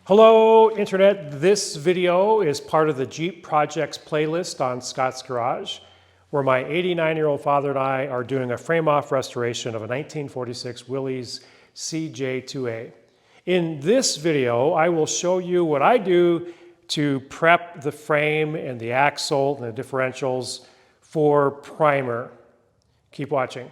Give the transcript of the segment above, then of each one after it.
Hello, Internet. This video is part of the Jeep Projects playlist on Scott's Garage, where my 89-year-old father and I are doing a frame-off restoration of a 1946 Willys CJ2A. In this video, I will show you what I do to prep the frame and the axle and the differentials for primer. Keep watching.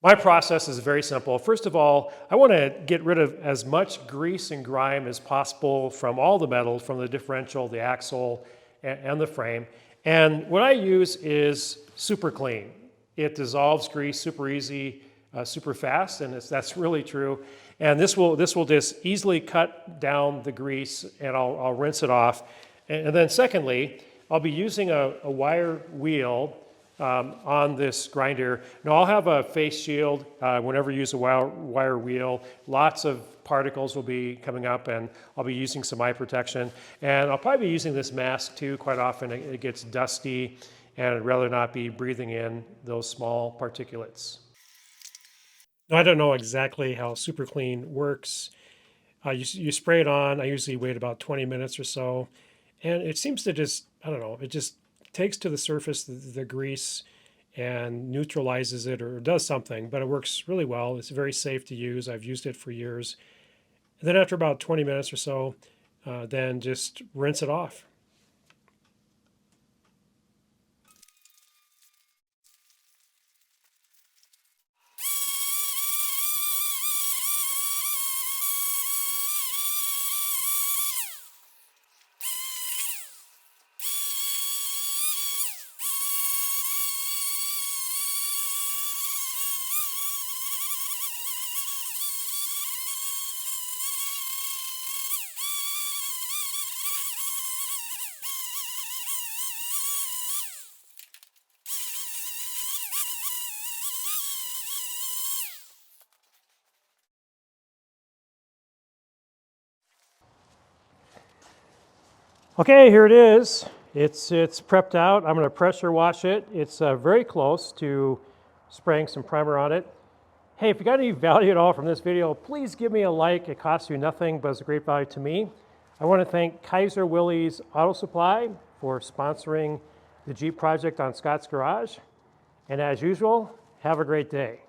My process is very simple. First of all, I want to get rid of as much grease and grime as possible from all the metal, from the differential, the axle, and the frame. And what I use is super clean. It dissolves grease super easy, super fast, and that's really true. And this will just easily cut down the grease, and I'll rinse it off. And then secondly, I'll be using a wire wheel on this grinder. Now I'll have a face shield whenever you use a wire wheel. Lots of particles will be coming up, and I'll be using some eye protection. And I'll probably be using this mask too. Quite often it gets dusty, and I'd rather not be breathing in those small particulates. Now, I don't know exactly how Super Clean works. You spray it on. I usually wait about 20 minutes or so, and it seems to just, I don't know, it just takes to the surface the grease and neutralizes it or does something, but it works really well. It's very safe to use. I've used it for years. And then after about 20 minutes or so, then just rinse it off. Okay, here it is. It's prepped out. I'm going to pressure wash it. It's very close to spraying some primer on it. Hey, if you got any value at all from this video, please give me a like. It costs you nothing, but it's a great value to me. I want to thank Kaiser Willys Auto Supply for sponsoring the Jeep project on Scott's Garage. And as usual, have a great day.